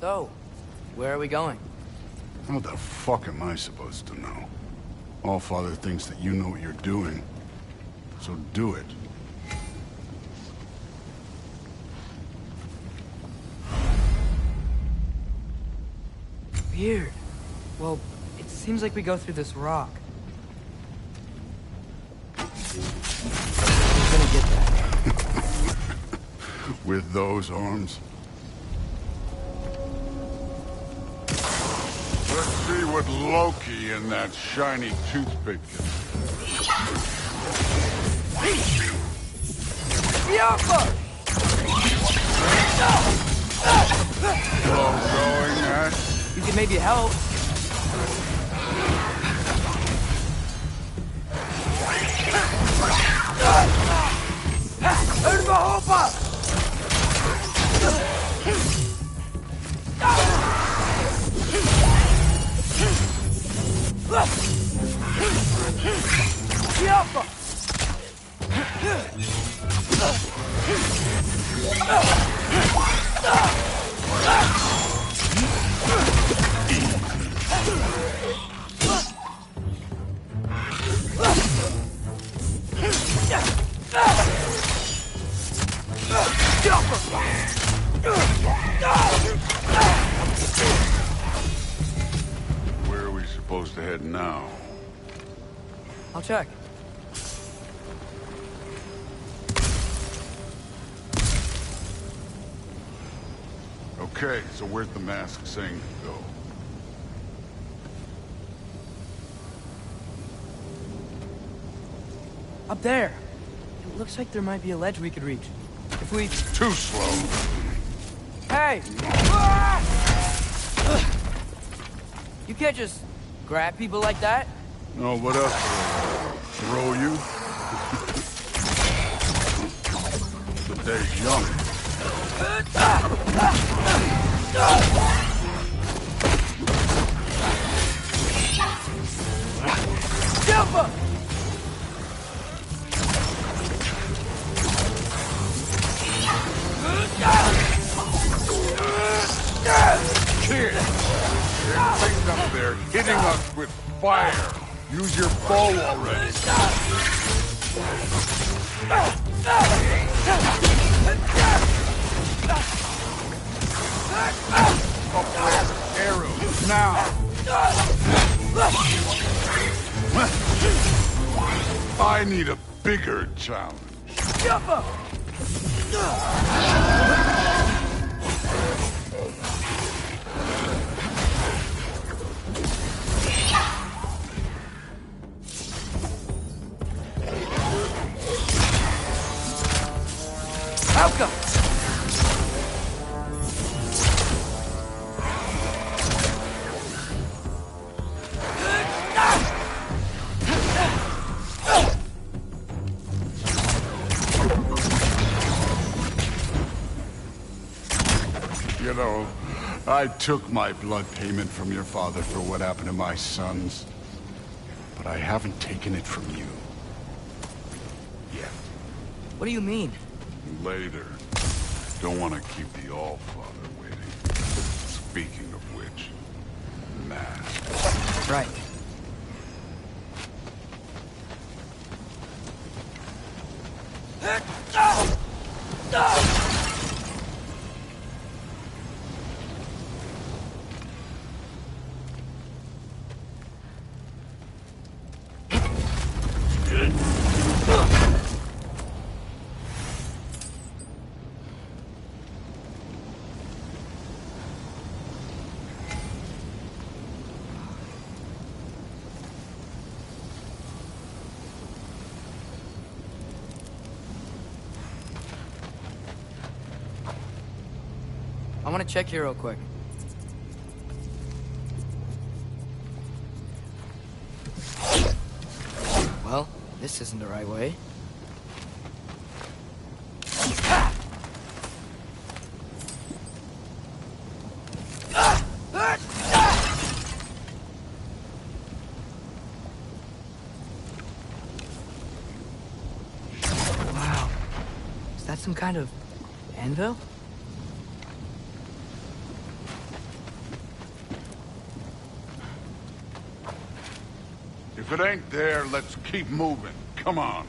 So, where are we going? How the fuck am I supposed to know? Allfather thinks that you know what you're doing. So do it. Weird. Well, it seems like we go through this rock. I'm gonna get that. With those arms? Let's see what Loki and that shiny toothpick can Slow going, eh? You can maybe help. Where are we supposed to head now? I'll check. Okay, so where's the mask saying to go? Up there. It looks like there might be a ledge we could reach. If we... Too slow. Hey! You can't just grab people like that. No, what else? Throw you? The day's young. Jump up! Kid! There's things up there hitting us with fire. Use your bow already. Arrows, now! I need a bigger challenge. Jump up! Outcome! You know, I took my blood payment from your father for what happened to my sons. But I haven't taken it from you. Yet. What do you mean? Later. Don't want to keep the Allfather waiting. Speaking of which, mask. Right. I want to check here real quick. Well, this isn't the right way. Wow. Is that some kind of anvil? it ain't there, let's keep moving. Come on.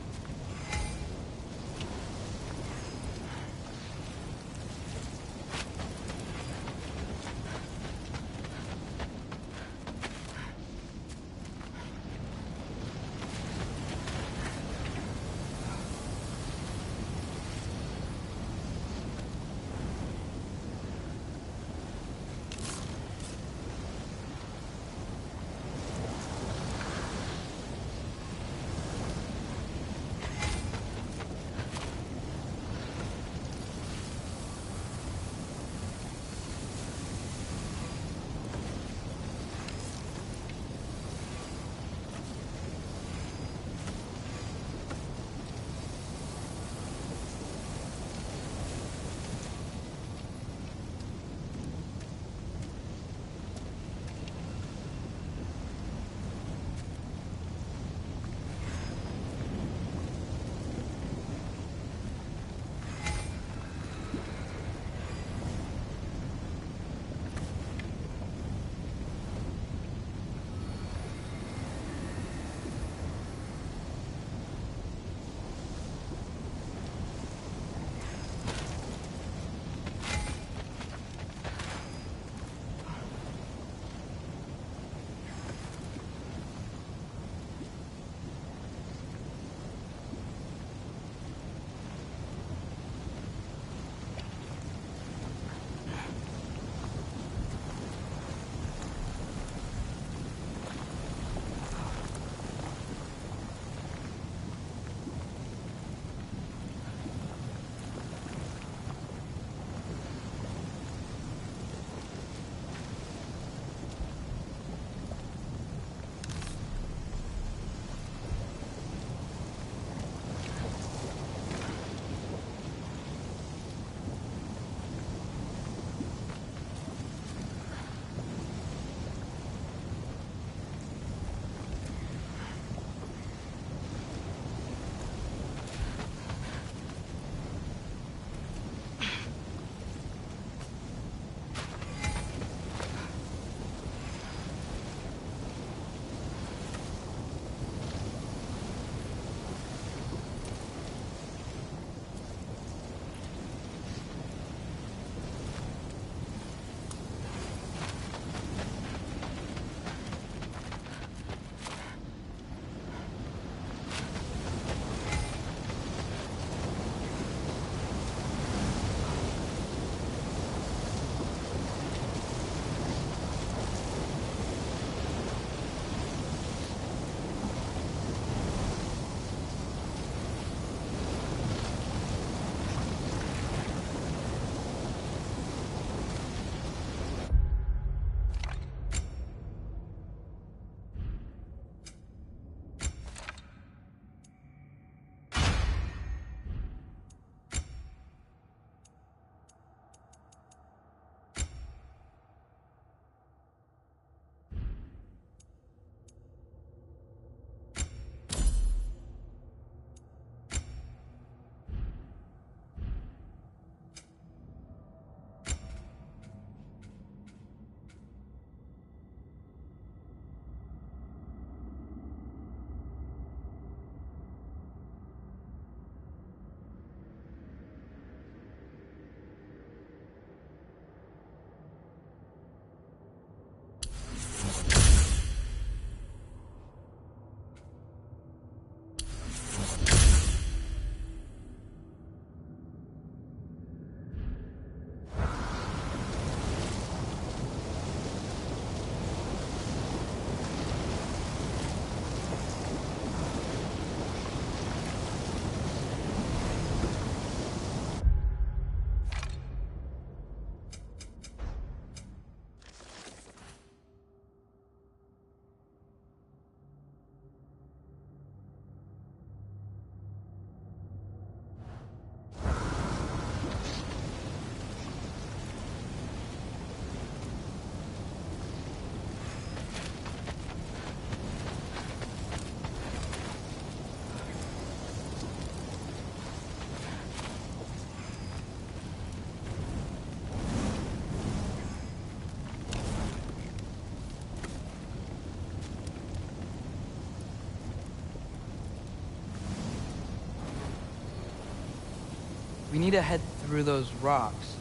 We need to head through those rocks.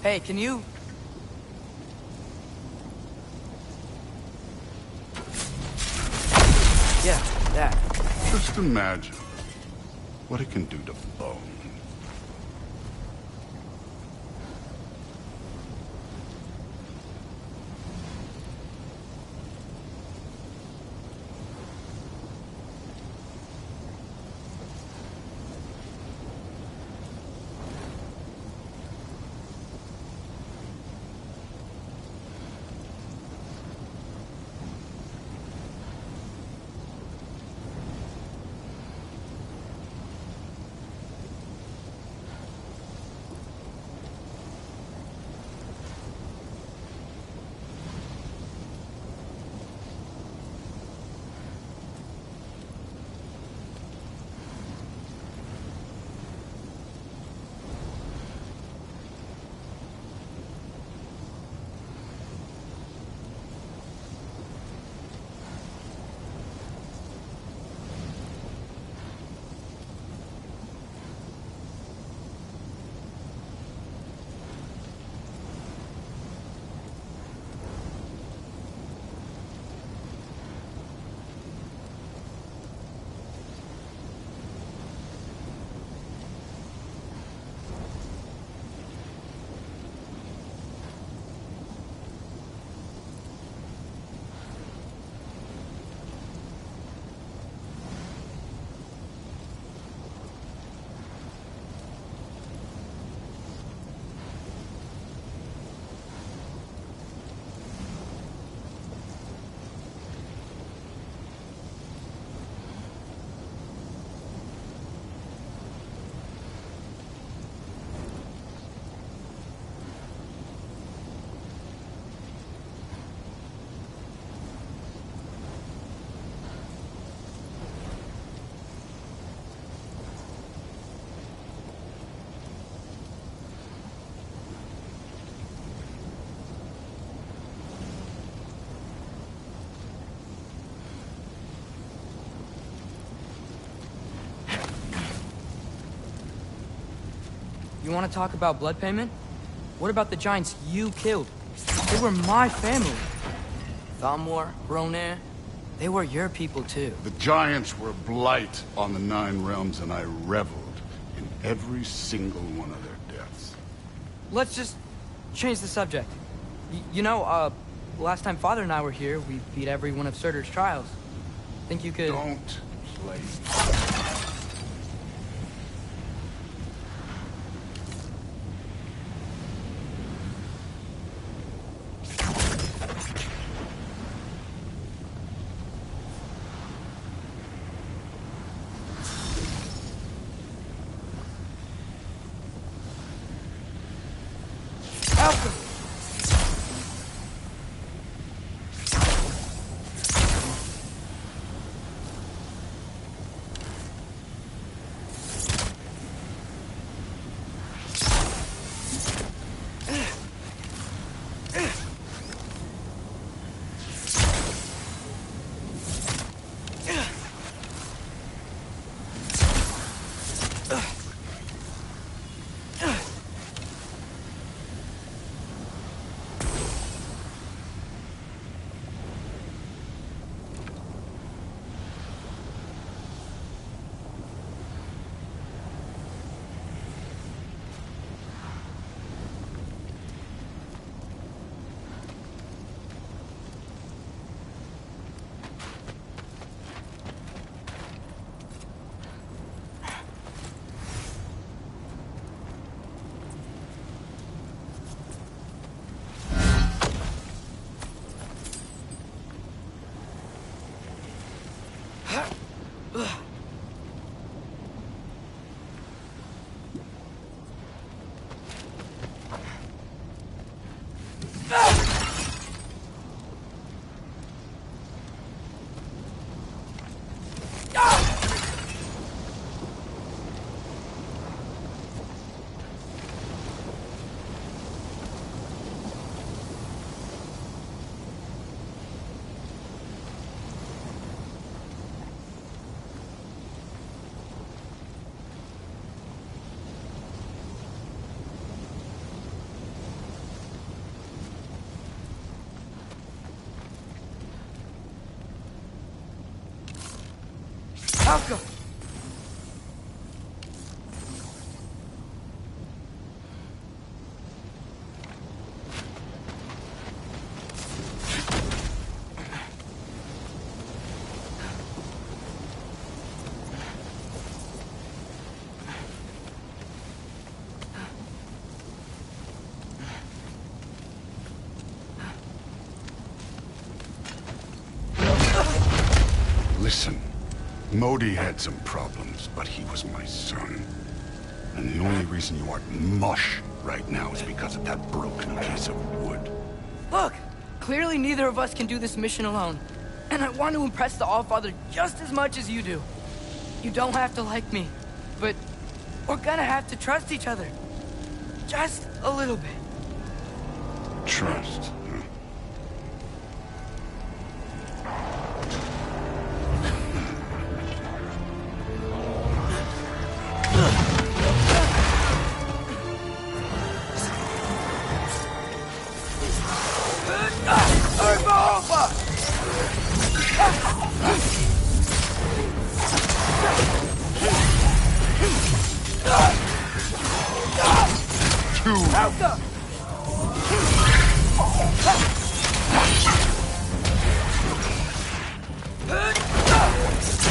Hey, can you... Yeah, that. Just imagine what it can do to bone. You want to talk about blood payment? What about the giants you killed? They were my family. Thamor, Ronair, they were your people too. The giants were blight on the Nine Realms, and I reveled in every single one of their deaths. Let's just change the subject. Last time Father and I were here, we beat every one of Surtur's trials. Think you could... Don't play. Modi had some problems, but he was my son. And the only reason you aren't mush right now is because of that broken piece of wood. Look! Clearly neither of us can do this mission alone. And I want to impress the Allfather just as much as you do. You don't have to like me, but we're gonna have to trust each other. Just a little bit. Trust.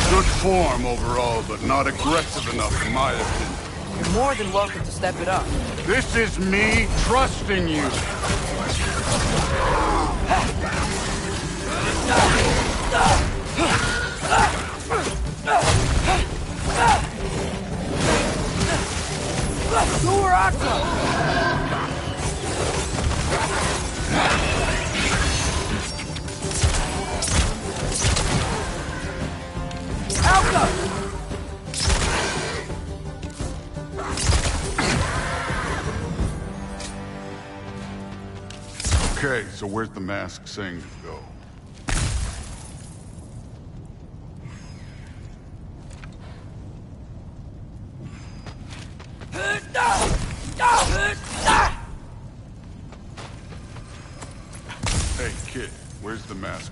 Good form overall, but not aggressive enough in my opinion. You're more than welcome to step it up. This is me trusting you. Go where I go! Okay, so where's the mask saying to go? Hey, kid, where's the mask?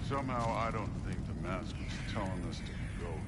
Somehow, I don't think the mask was telling us to go here.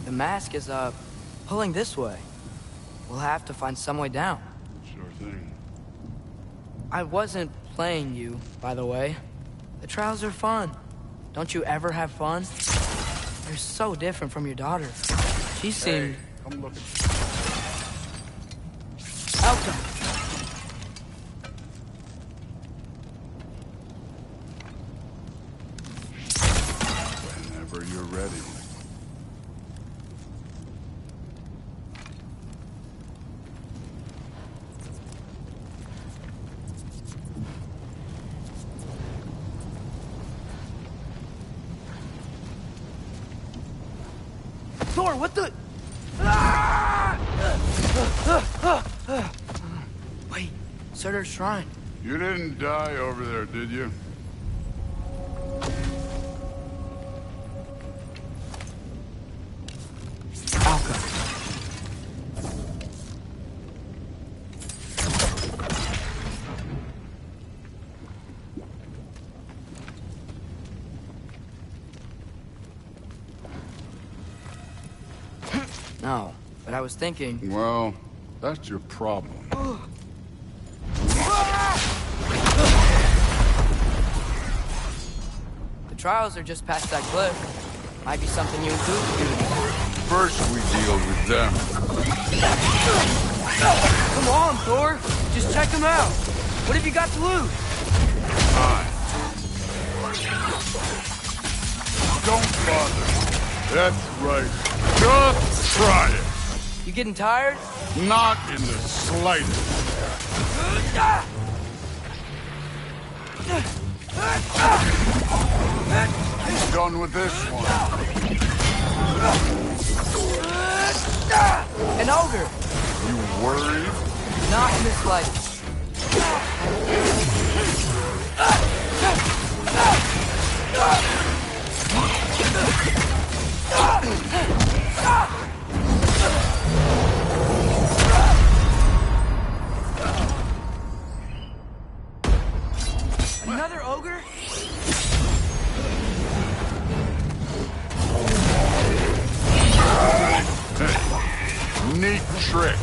The mask is, pulling this way. We'll have to find some way down. Sure thing. I wasn't playing you, by the way. The trials are fun. Don't you ever have fun? You're so different from your daughter. She seemed... Hey, come look at Outcome. whenever you're ready. Thor, what the... Wait, Surtur's shrine. You didn't die over there, did you? Alka. No, but I was thinking... Well, that's your problem. The trials are just past that cliff. Might be something you and Coop can do. First we deal with them. Come on, Thor. Just check them out. What have you got to lose? Fine. Don't bother. That's right. Just try it. You getting tired? Not in the slightest. Done with this one. An ogre. You worried? Not in the slightest. Another ogre? Hey, neat trick.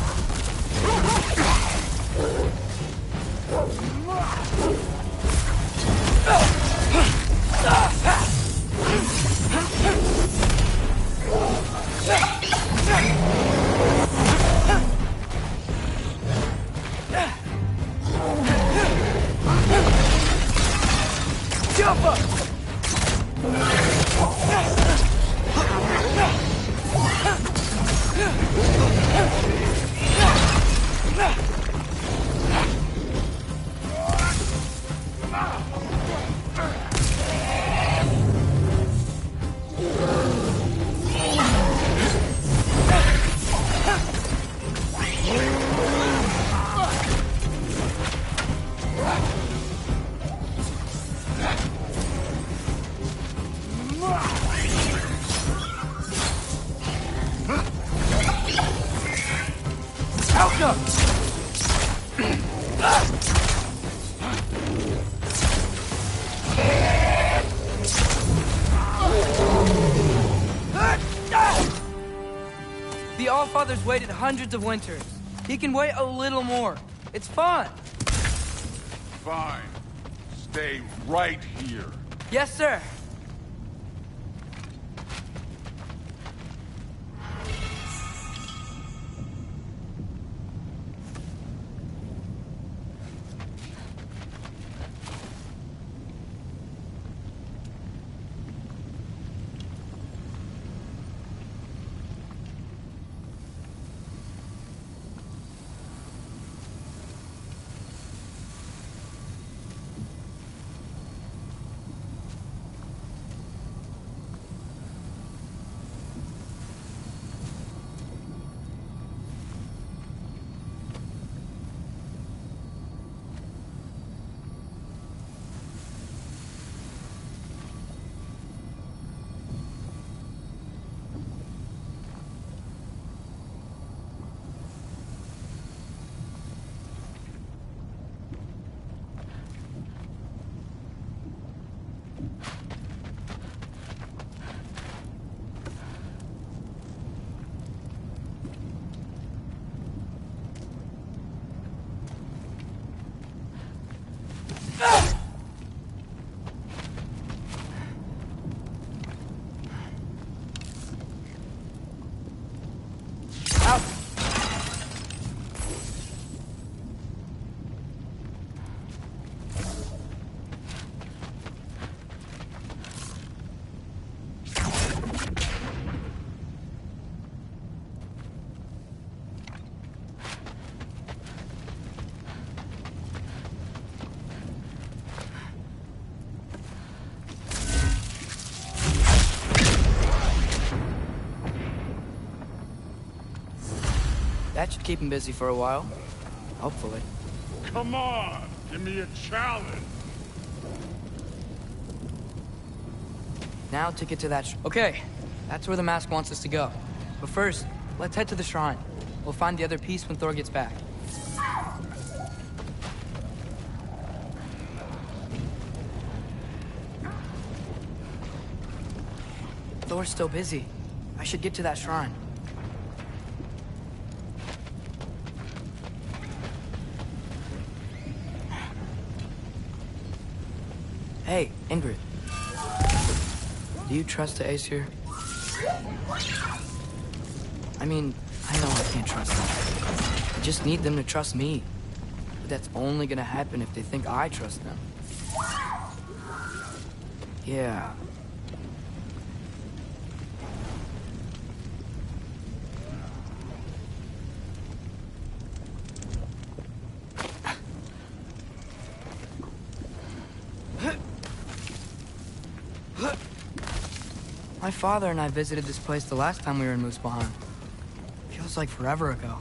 Jump up! The Allfather's waited hundreds of winters. He can wait a little more. It's fun. Fine. Stay right here. Yes, sir. That should keep him busy for a while. Hopefully. Come on, give me a challenge. Now to get to that okay, that's where the mask wants us to go. But first, let's head to the shrine. We'll find the other piece when Thor gets back. Thor's still busy. I should get to that shrine. Hey, Ingrid. Do you trust the Ace here? I mean, I know I can't trust them. I just need them to trust me. But that's only gonna happen if they think I trust them. Yeah. My father and I visited this place the last time we were in Muspelheim. Feels like forever ago.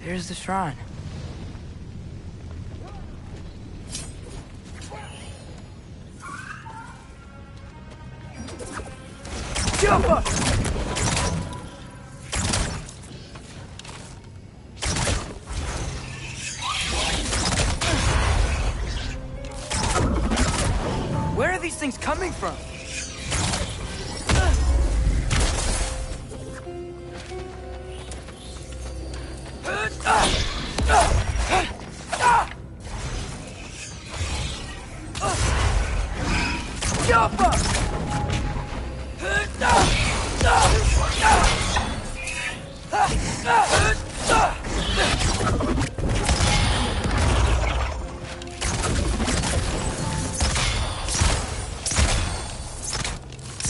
Here's the shrine. Jump up! Where are these things coming from? Jump up!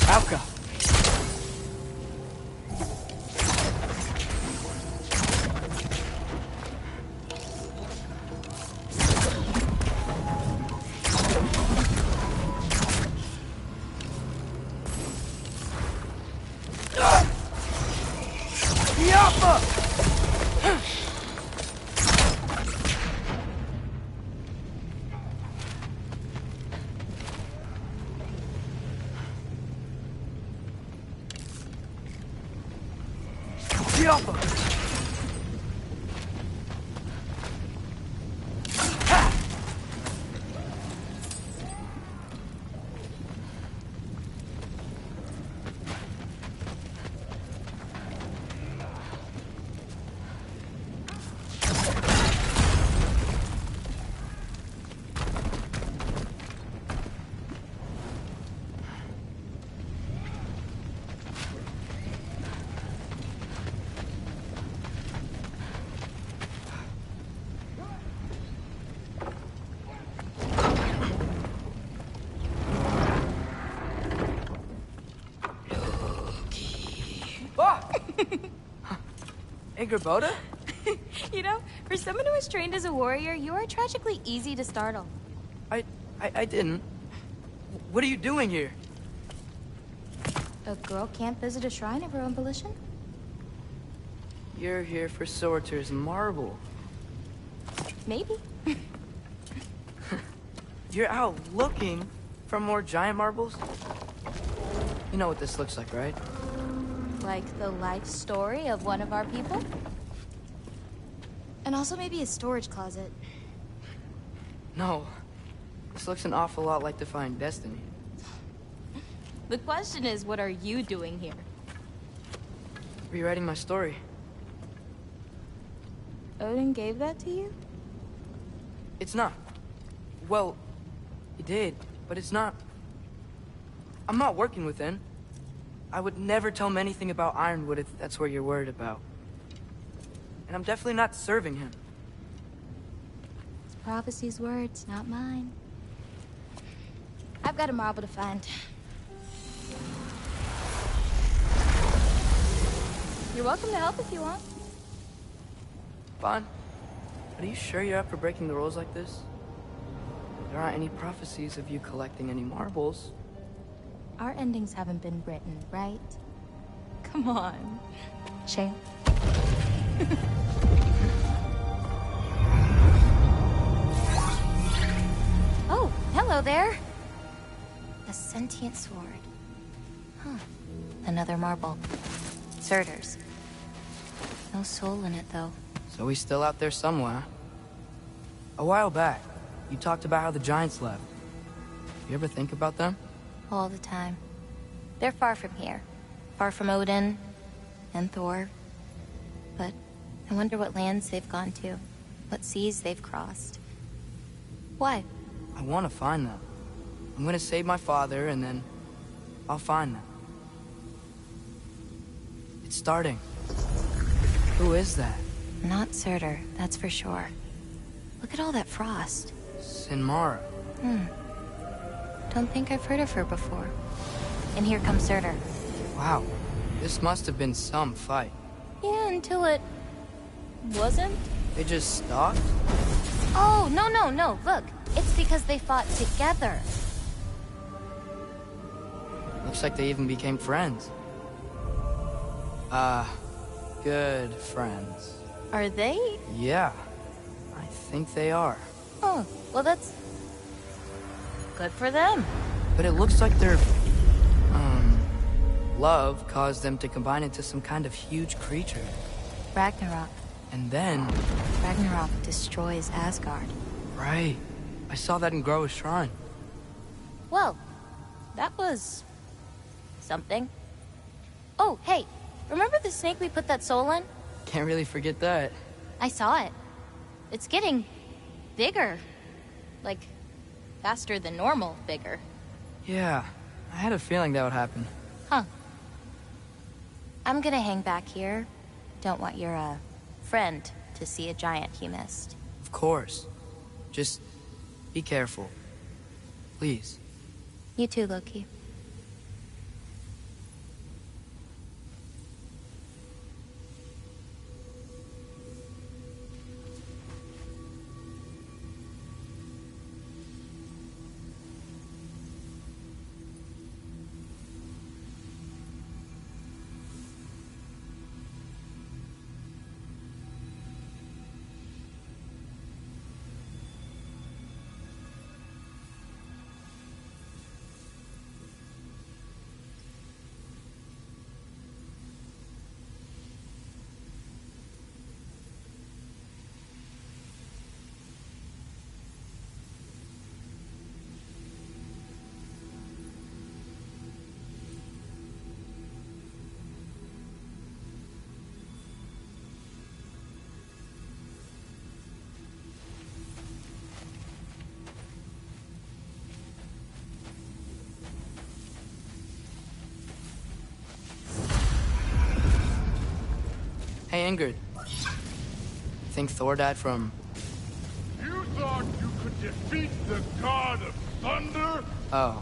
Alka. Yappa! Yappa! Hey, Gerboda? You know, for someone who was trained as a warrior, you are tragically easy to startle. I didn't. What are you doing here? A girl can't visit a shrine of her own volition? You're here for Sorter's marble. Maybe. You're out looking for more giant marbles? You know what this looks like, right? Like the life story of one of our people? And also maybe a storage closet. No. This looks an awful lot like Defying Destiny. The question is, what are you doing here? Rewriting my story. Odin gave that to you? It's not. Well, he did. But it's not... I'm not working within. I would never tell him anything about Ironwood if that's what you're worried about. And I'm definitely not serving him. It's Prophecy's words, not mine. I've got a marble to find. You're welcome to help if you want. Bon, are you sure you're up for breaking the rules like this? There aren't any prophecies of you collecting any marbles. Our endings haven't been written, right? Come on. Shame. Oh, hello there. A sentient sword. Huh. Another marble. Surtur's. No soul in it, though. So he's still out there somewhere. A while back, you talked about how the Giants left. You ever think about them? All the time. They're far from here. Far from Odin and Thor. But I wonder what lands they've gone to. What seas they've crossed. Why? I want to find them. I'm gonna save my father, and then I'll find them. It's starting. Who is that? Not Surtur, that's for sure. Look at all that frost. Sinmara. Don't think I've heard of her before. And here comes Surtur. Wow. This must have been some fight. Yeah, until it... wasn't? They just stopped? Oh, no. Look, it's because they fought together. Looks like they even became friends. Good friends. Are they? Yeah, I think they are. Oh, well that's... good for them. But it looks like their, love caused them to combine into some kind of huge creature. Ragnarok. And then... Ragnarok destroys Asgard. Right. I saw that in Groa's shrine. Well, that was... something. Oh, hey, remember the snake we put that soul in? Can't really forget that. I saw it. It's getting... bigger. Like, faster than normal bigger. Yeah, I had a feeling that would happen. Huh. I'm gonna hang back here. Don't want your, friend to see a giant he missed. Of course. Just be careful. Please. You too, Loki. Hey, Ingrid. Think Thor died from... You thought you could defeat the god of thunder? Oh.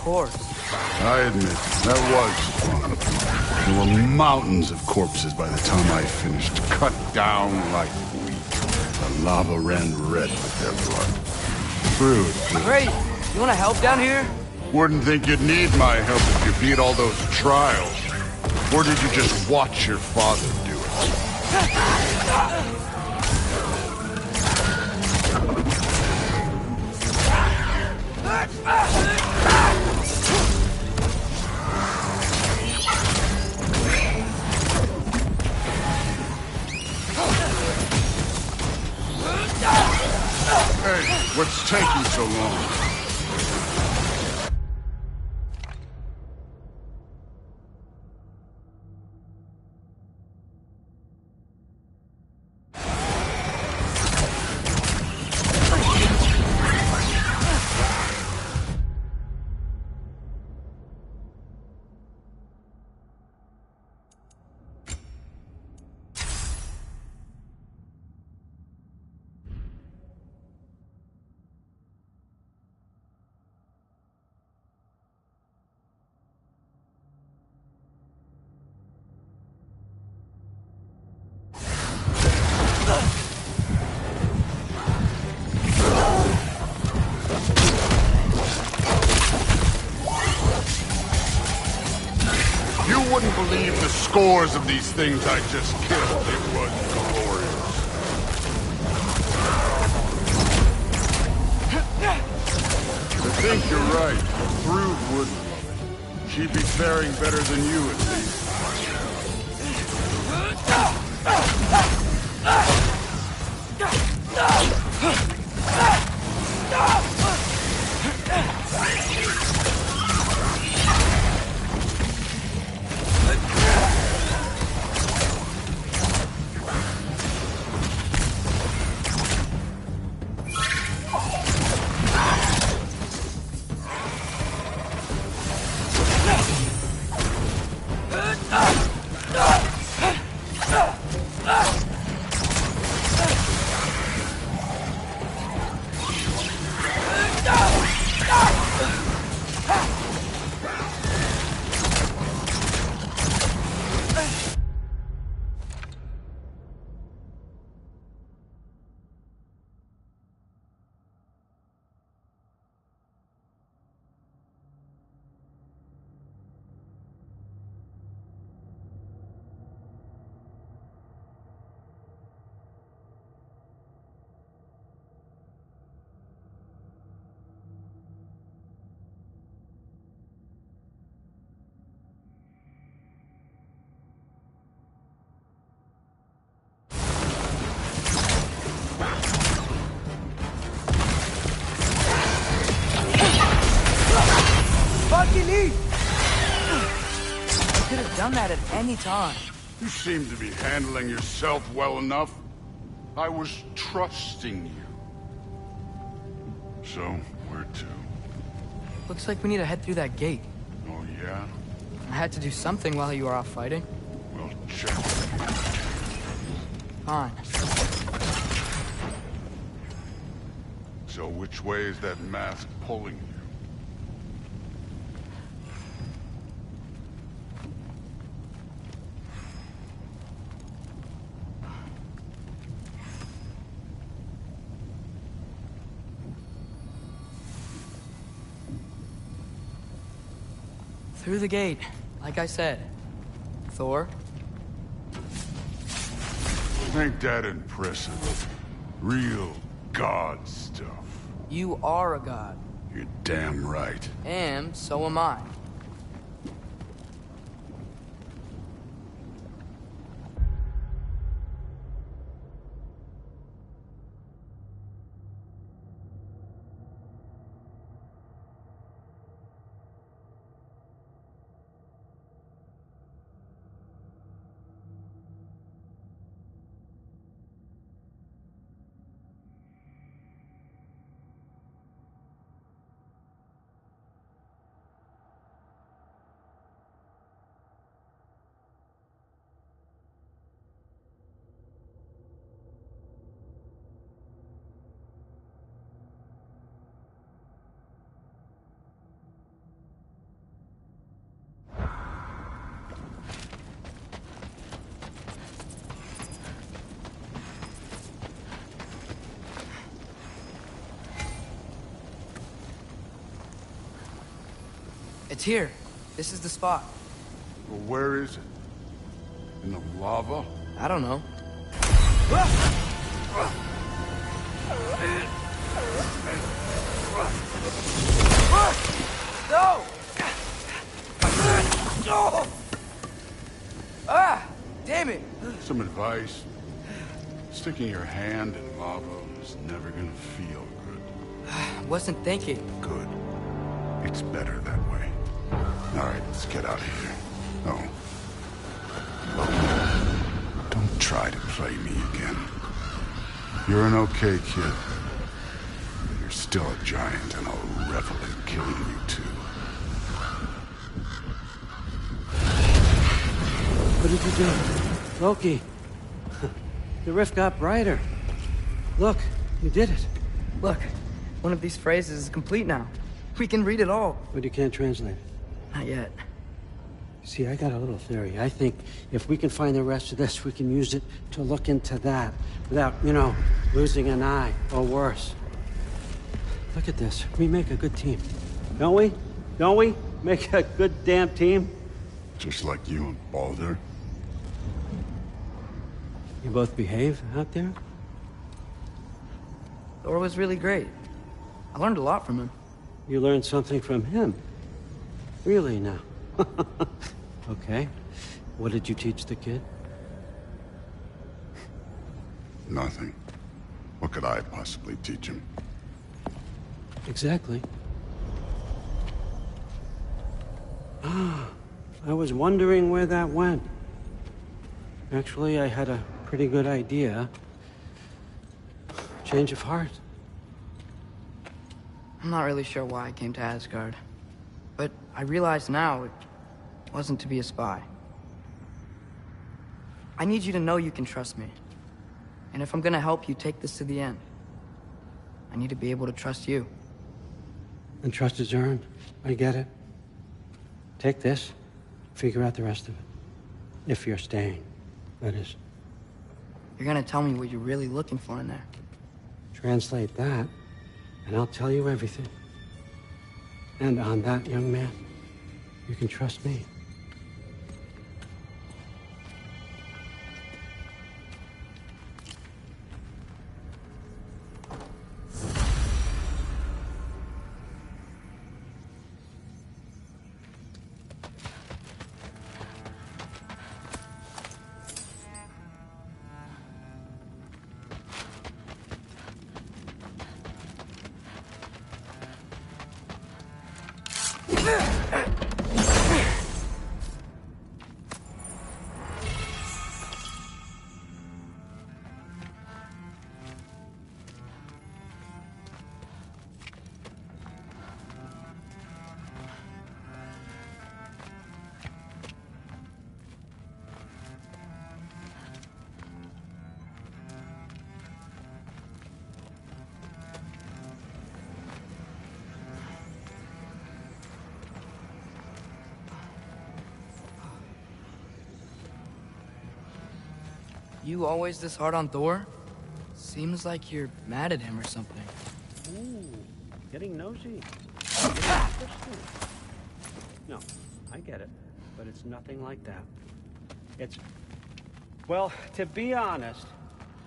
course. I admit, that was fun. There were mountains of corpses by the time I finished, cut down like wheat. The lava ran red with their blood. True. Great. You want to help down here? Wouldn't think you'd need my help if you beat all those trials. Or did you just watch your father do it? Hey, what's taking so long? You wouldn't believe the scores of these things I just killed. It was glorious. I think you're right. Through would love it. She'd be faring better than you, at least. Fucking eat! I could have done that at any time. You seem to be handling yourself well enough. I was trusting you. So, where to? Looks like we need to head through that gate. Oh, yeah? I had to do something while you were off fighting. Well, check. Fine. So which way is that mask pulling you? Through the gate, like I said. Thor? Ain't that impressive? Real god stuff. You are a god. You're damn right. And so am I. It's here. This is the spot. Well, where is it? In the lava? I don't know. No! No! Ah! Damn it! Some advice. Sticking your hand in lava is never gonna feel good. Wasn't thinking. Good. It's better that way. Alright, let's get out of here. Oh. Don't try to play me again. You're an okay kid. But you're still a giant, and I'll revel in killing you too. What did you do? Loki. The rift got brighter. Look, you did it. Look, one of these phrases is complete now. We can read it all. But you can't translate it. Not yet. See, I got a little theory. I think if we can find the rest of this, we can use it to look into that without, losing an eye or worse. Look at this. We make a good team. Don't we? Don't we? Make a good damn team? Just like you and Baldur. You both behave out there? Thor was really great. I learned a lot from him. You learned something from him? Really now? Okay. What did you teach the kid? Nothing. What could I possibly teach him? Exactly. I was wondering where that went. Actually, I had a pretty good idea. Change of heart. I'm not really sure why I came to Asgard. But I realize now it wasn't to be a spy. I need you to know you can trust me. And if I'm gonna help you take this to the end, I need to be able to trust you. And trust is earned. I get it. Take this, figure out the rest of it. If you're staying, that is. You're gonna tell me what you're really looking for in there. Translate that, and I'll tell you everything. And on that, young man, you can trust me. You always this hard on Thor? Seems like you're mad at him or something. Ooh, getting nosy. No, I get it, but it's nothing like that. Well, to be honest,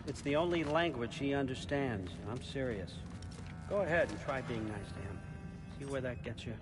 it's the only language he understands. I'm serious. Go ahead and try being nice to him. See where that gets you.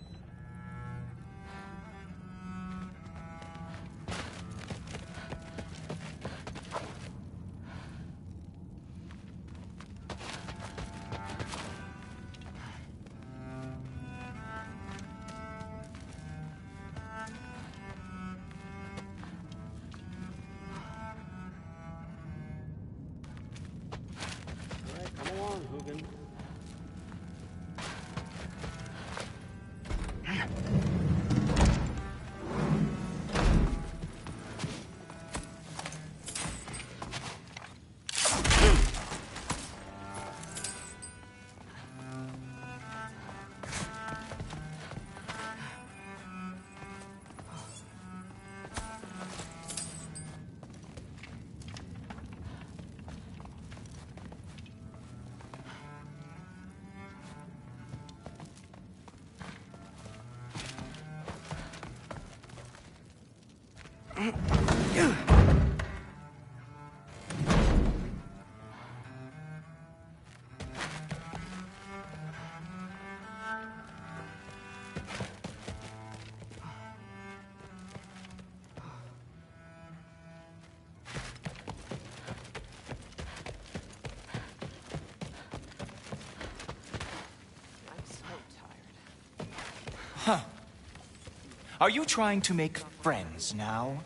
Are you trying to make friends now?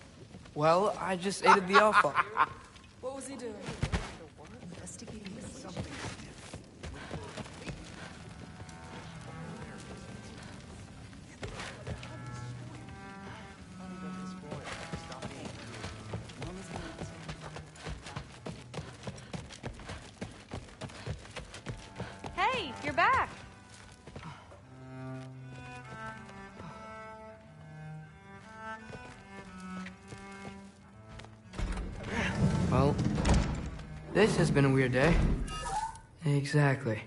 Well, I just aided the Alpha. What was he doing? Hey, you're back. Well, this has been a weird day. Exactly.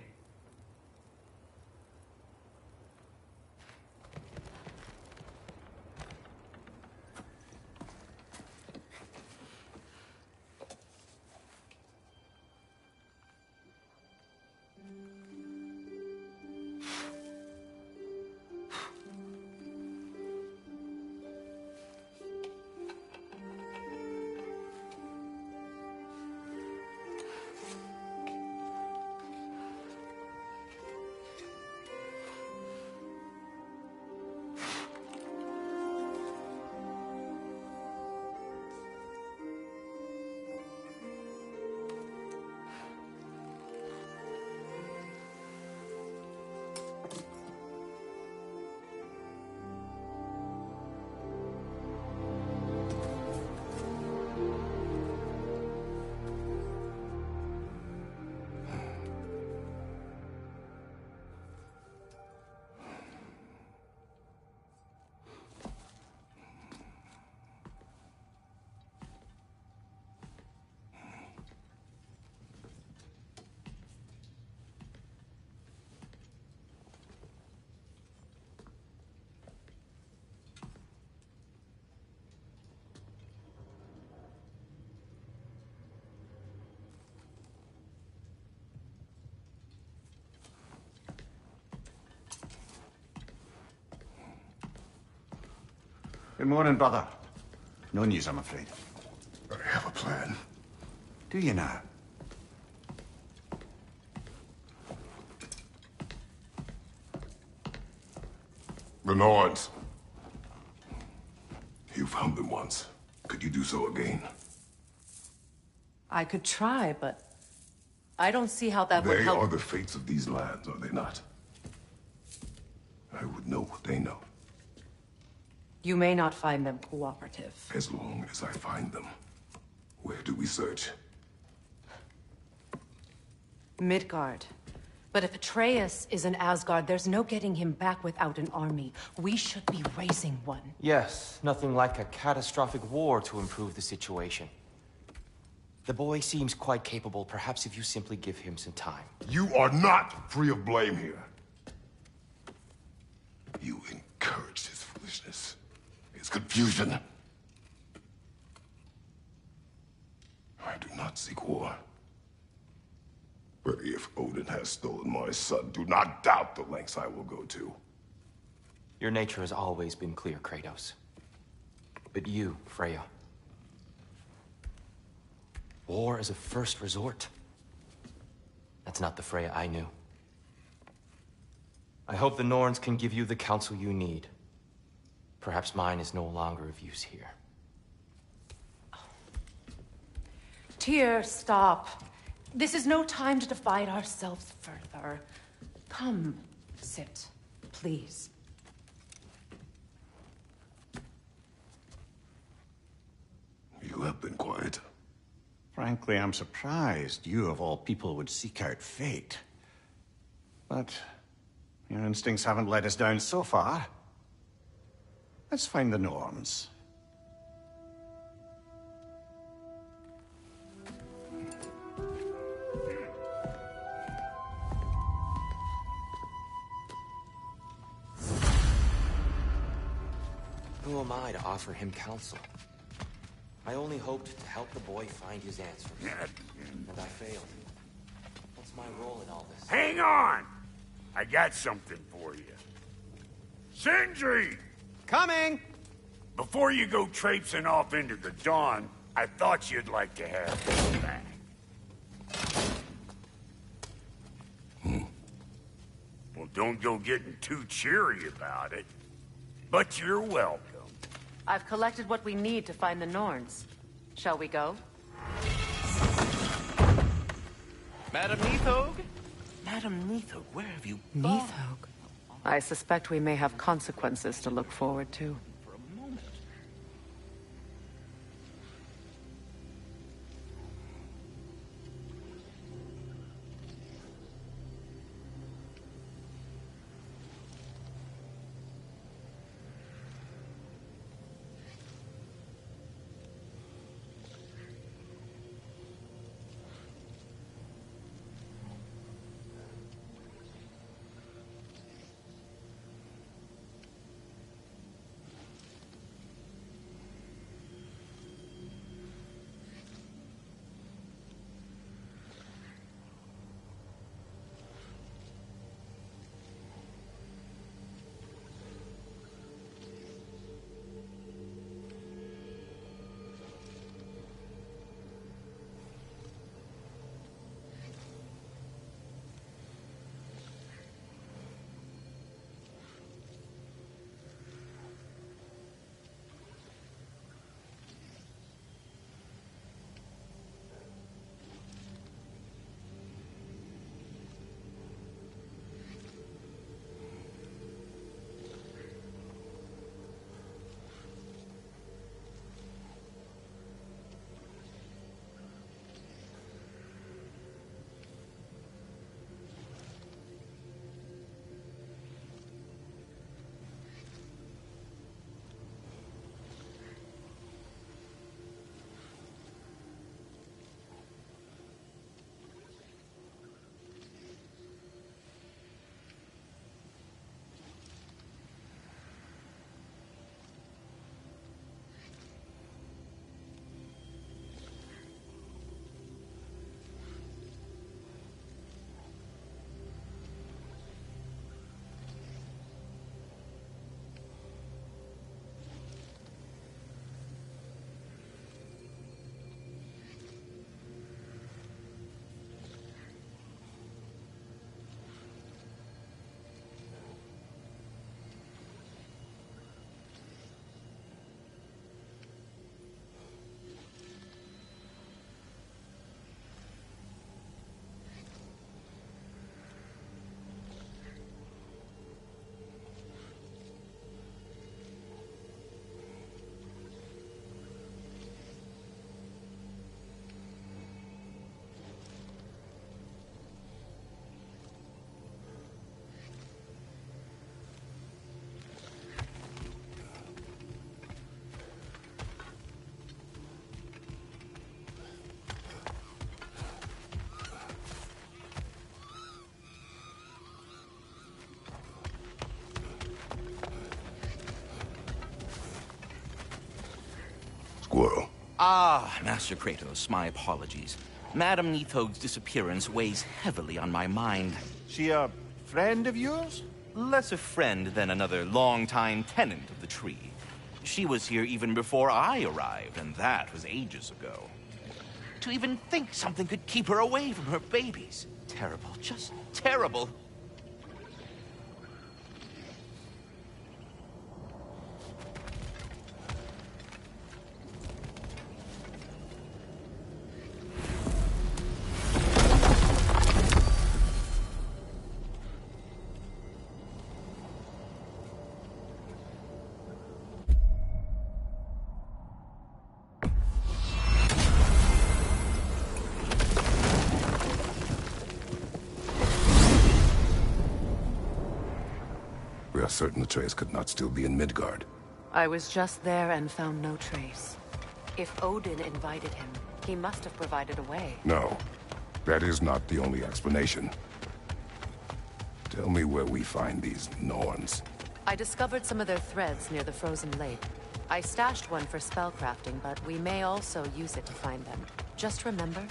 Good morning, brother. No news, I'm afraid. I have a plan. Do you now? The Norns. You found them once. Could you do so again? I could try, but I don't see how that would They help. are the fates of these lands, are they not? I would know what they know, You may not find them cooperative. as long as I find them. Where do we search? Midgard. But if Atreus is in Asgard, there's no getting him back without an army. We should be raising one. Yes, nothing like a catastrophic war to improve the situation. The boy seems quite capable. Perhaps if you simply give him some time. You are not free of blame here. You encouraged his foolishness, his confusion. I do not seek war. But if Odin has stolen my son, do not doubt the lengths I will go to. Your nature has always been clear, Kratos. But you, Freya. War is a first resort. That's not the Freya I knew. I hope the Norns can give you the counsel you need. Perhaps mine is no longer of use here. Tyr, stop. This is no time to divide ourselves further. Come, sit, please. You have been quiet. Frankly, I'm surprised you, of all people, would seek out fate. But your instincts haven't let us down so far. Let's find the Norns. Who am I to offer him counsel? I only hoped to help the boy find his answers. And I failed. What's my role in all this? Hang on! I got something for you. Sindri! Coming! Before you go traipsing off into the dawn, I thought you'd like to have this back. Well, don't go getting too cheery about it. But you're welcome. I've collected what we need to find the Norns. Shall we go? Madam Neathog? Madam Neathog, where have you gone? Neathog? I suspect we may have consequences to look forward to. For a moment. Squirrel. Ah, Master Kratos, my apologies. Madam Neathog's disappearance weighs heavily on my mind. She a friend of yours? Less a friend than another longtime tenant of the tree. She was here even before I arrived, and that was ages ago. To even think something could keep her away from her babies. Terrible, just terrible. We are certain the trace could not still be in Midgard. I was just there and found no trace. If Odin invited him, he must have provided a way. No, that is not the only explanation. Tell me where we find these Norns. I discovered some of their threads near the frozen lake. I stashed one for spellcrafting, but we may also use it to find them. Just remember,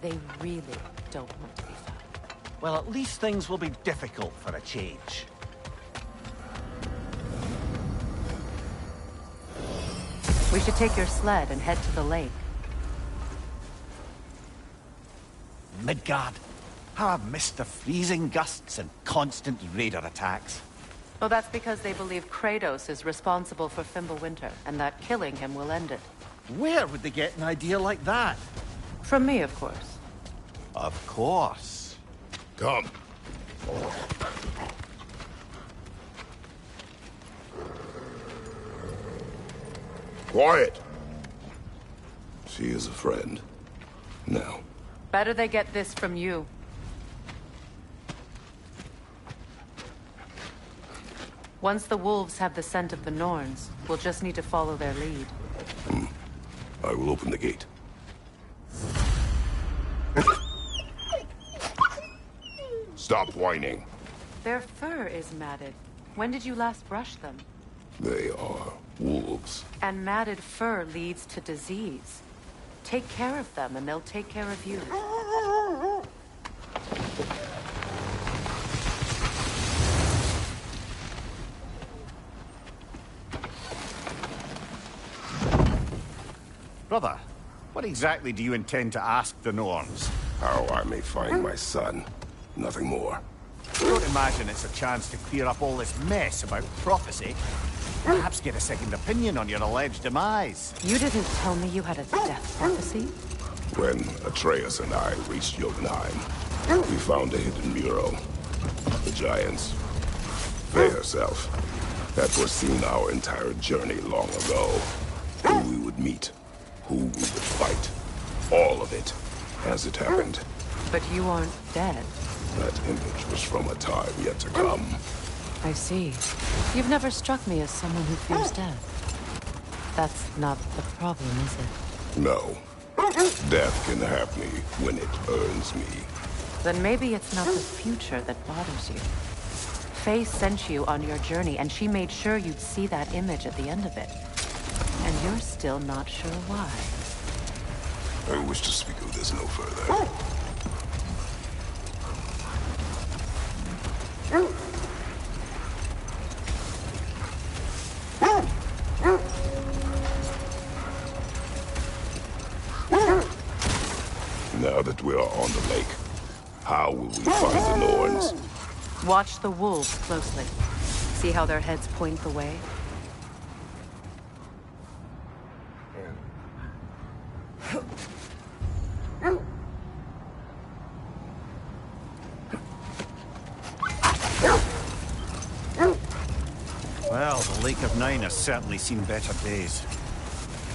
they really don't want to be found. Well, at least things will be difficult for a change. We should take your sled and head to the lake. Midgard. How I've missed the freezing gusts and constant raider attacks. Well, that's because they believe Kratos is responsible for Fimbulwinter, and that killing him will end it. Where would they get an idea like that? From me, of course. Of course. Come. Quiet. She is a friend. Now. Better they get this from you. Once the wolves have the scent of the Norns, we'll just need to follow their lead. I will open the gate. Stop whining. Their fur is matted. When did you last brush them? They are wolves. And matted fur leads to disease. Take care of them, and they'll take care of you. Brother, what exactly do you intend to ask the Norns? How I may find my son. Nothing more. Don't imagine it's a chance to clear up all this mess about prophecy. Perhaps get a second opinion on your alleged demise. You didn't tell me you had a death prophecy? When Atreus and I reached Jotunheim, we found a hidden mural. The giants, they herself, had foreseen our entire journey long ago. Who we would meet, who we would fight. All of it, as it happened. But you aren't dead. That image was from a time yet to come. I see. You've never struck me as someone who fears death. That's not the problem, is it? No. Death can have me when it earns me. Then maybe it's not the future that bothers you. Faye sent you on your journey, and she made sure you'd see that image at the end of it. And you're still not sure why. I wish to speak of this no further. Now that we are on the lake, how will we find the Norns? Watch the wolves closely. See how their heads point the way? Well, the Lake of Nine has certainly seen better days.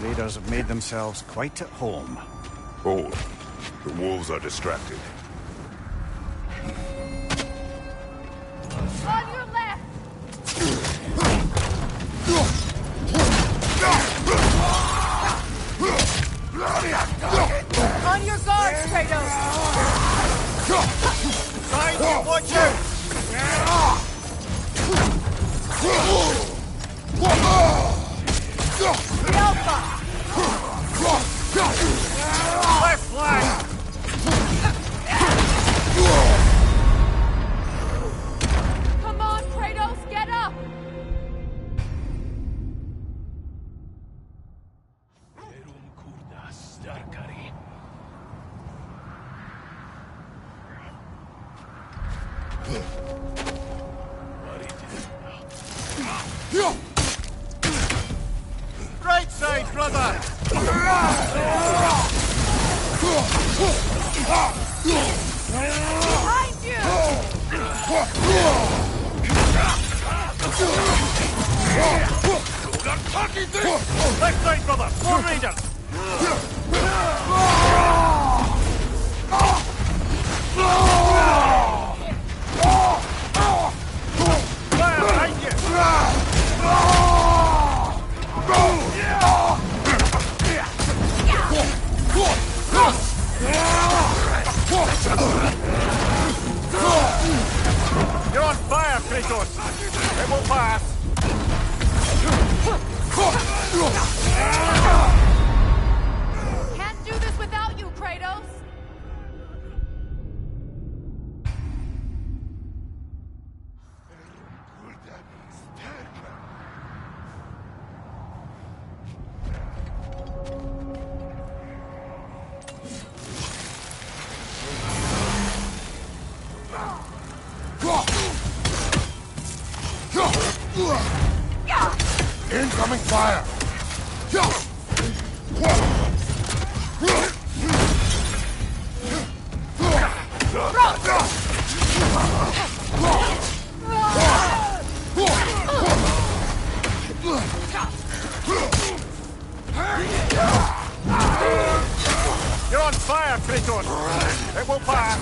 Raiders have made themselves quite at home. Oh, the wolves are distracted. On your left! On your guard, Kratos! Behind you, watch out! The Alpha! Left flank! Come on, Kratos, get up! Right side, brother! Behind you! Left side, brother! More raiders! Fire behind you! You're on fire, Kratos! It will pass! Can't do this without you, Kratos! Incoming fire! You're on fire, Kratos! It will pass!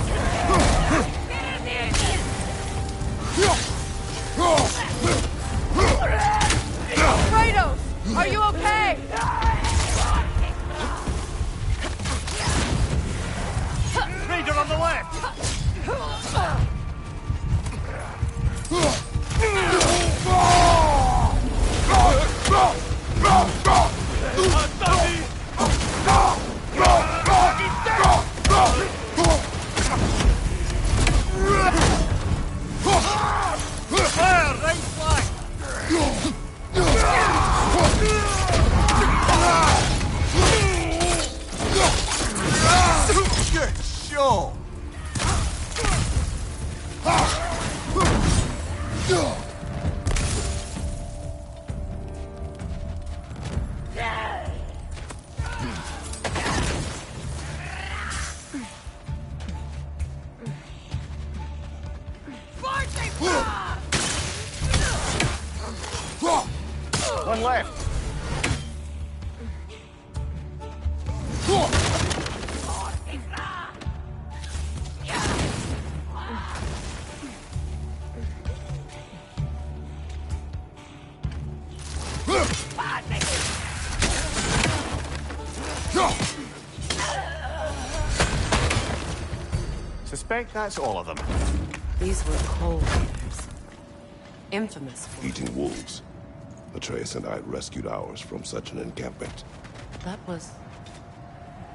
Kratos! Are you okay? Raider on the left! Fire, right flank! Good show! One left. Suspect that's all of them. These were coal raiders. Infamous for... Eating wolves. Atreus and I rescued ours from such an encampment. That was...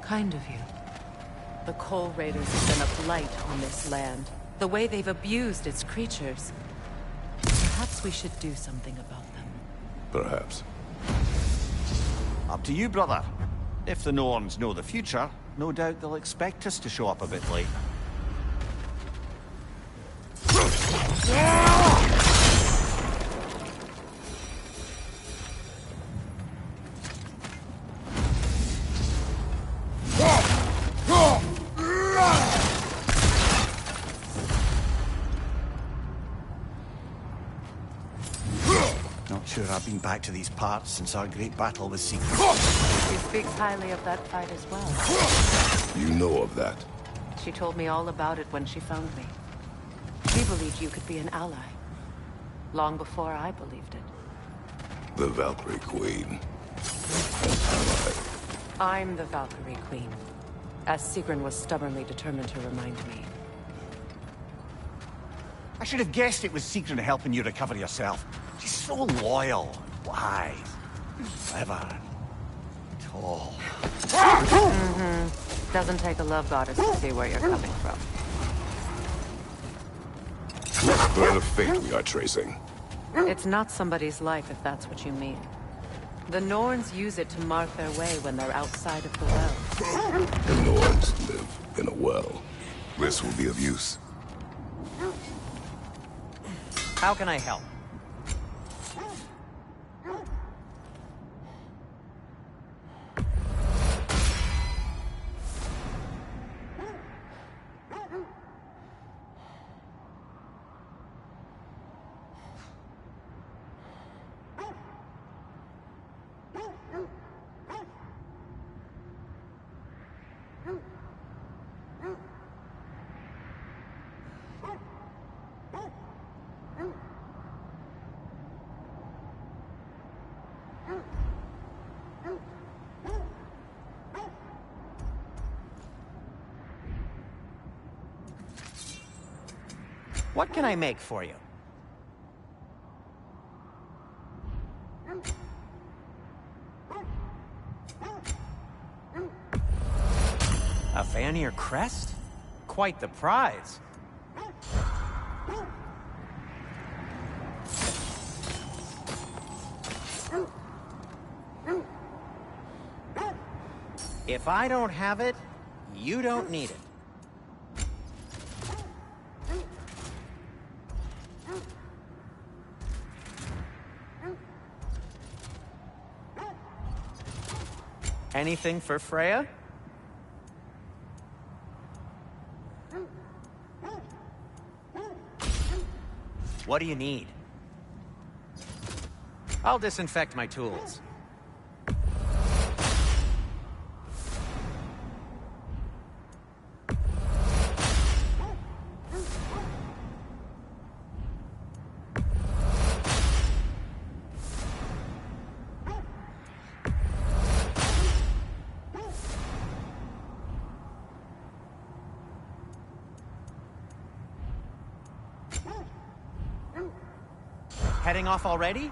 kind of you. The coal raiders have been a blight on this land. The way they've abused its creatures. Perhaps we should do something about them. Perhaps. Up to you, brother. If the Norns know the future, no doubt they'll expect us to show up a bit late. Not sure I've been back to these parts since our great battle with Secret. She speaks highly of that fight as well. You know of that? She told me all about it when she found me. She believed you could be an ally. Long before I believed it. The Valkyrie Queen. An ally. I'm the Valkyrie Queen. As Sigrun was stubbornly determined to remind me. I should have guessed it was Sigrun helping you recover yourself. She's so loyal, wise, clever, tall. Doesn't take a love goddess to see where you're coming from. What thread of fate we are tracing? It's not somebody's life, if that's what you mean. The Norns use it to mark their way when they're outside of the well. The Norns live in a well. This will be of use. How can I help? What can I make for you? Mjolnir crest? Quite the prize. If I don't have it, you don't need it. Anything for Freya? What do you need? I'll disinfect my tools. Heading off already?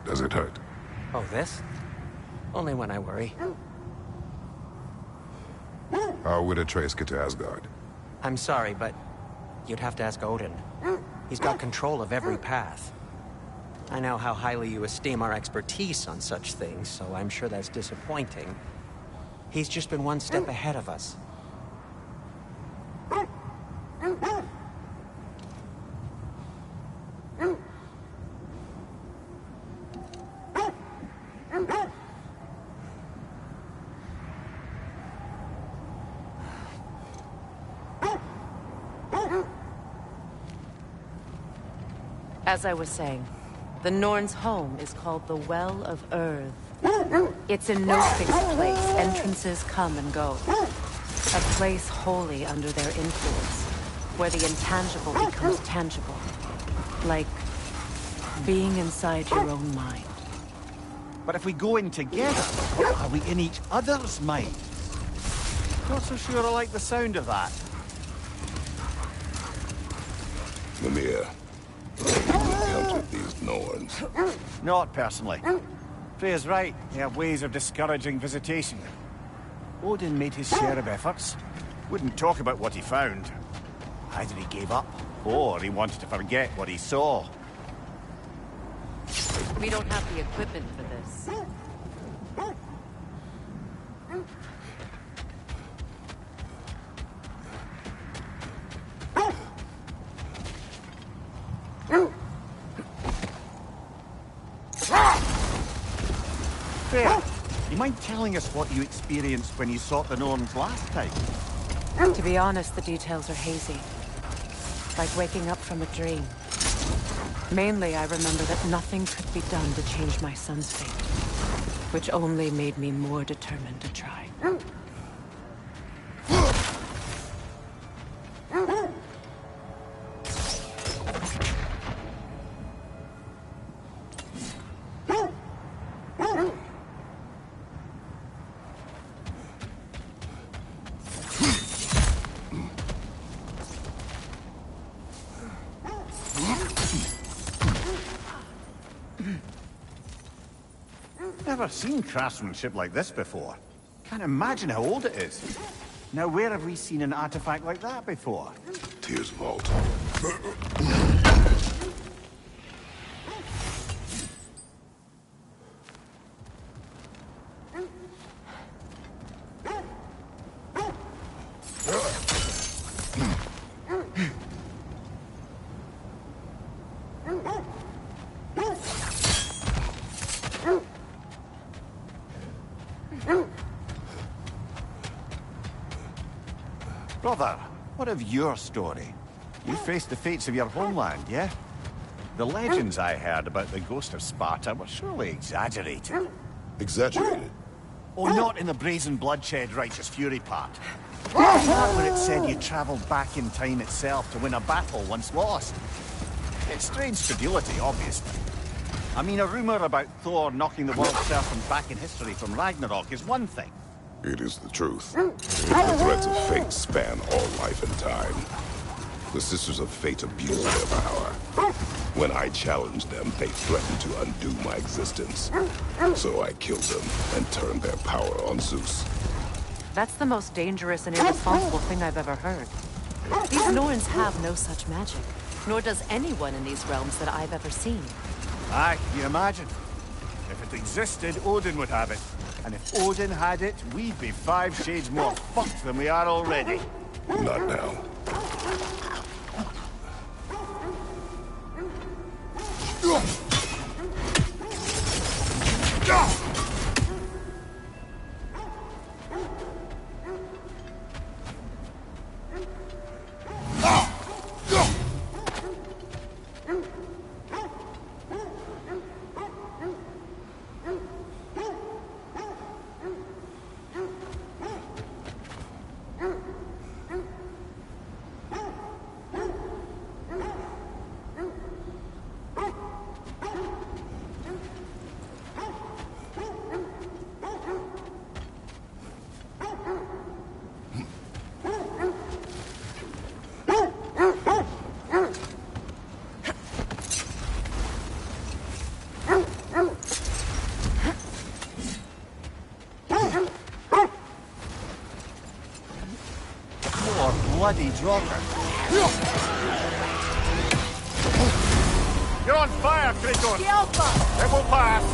Does it hurt? Oh, this? Only when I worry. How would Atreus get to Asgard? I'm sorry, but you'd have to ask Odin. He's got control of every path. I know how highly you esteem our expertise on such things, so I'm sure that's disappointing. He's just been one step ahead of us. As I was saying, the Norn's home is called the Well of Earth. It's in no fixed place. Entrances come and go. A place wholly under their influence, where the intangible becomes tangible. Like being inside your own mind. But if we go in together, are we in each other's mind? Not so sure I like the sound of that. Mimir, have you encountered these Norns? Not personally. Freya's right. They have ways of discouraging visitation. Odin made his share of efforts. Wouldn't talk about what he found. Either he gave up, or he wanted to forget what he saw. We don't have the equipment for this. Freya, you mind telling us what you experienced when you sought the Norns last time? To be honest, the details are hazy. Like waking up from a dream. Mainly, I remember that nothing could be done to change my son's fate. Which only made me more determined to try. Never seen craftsmanship like this before. Can't imagine how old it is. Now, where have we seen an artifact like that before? Tyr's vault. Brother, what of your story? You faced the fates of your homeland, yeah? The legends I heard about the ghost of Sparta were surely exaggerated. Exaggerated? Oh, not in the brazen bloodshed righteous fury part. Not when it said you travelled back in time itself to win a battle once lost. It's strange credulity, obviously. I mean, a rumour about Thor knocking the world serpent back in history from Ragnarök is one thing. It is the truth. The threats of fate span all life and time. The Sisters of Fate abuse their power. When I challenged them, they threatened to undo my existence. So I killed them and turned their power on Zeus. That's the most dangerous and irresponsible thing I've ever heard. These Norns have no such magic, nor does anyone in these realms that I've ever seen. Aye, can you imagine? If it existed, Odin would have it. And if Odin had it, we'd be 5 shades more fucked than we are already. Not now. Bloody Draugr. You're on fire, Kratos! The Alpha! It will pass!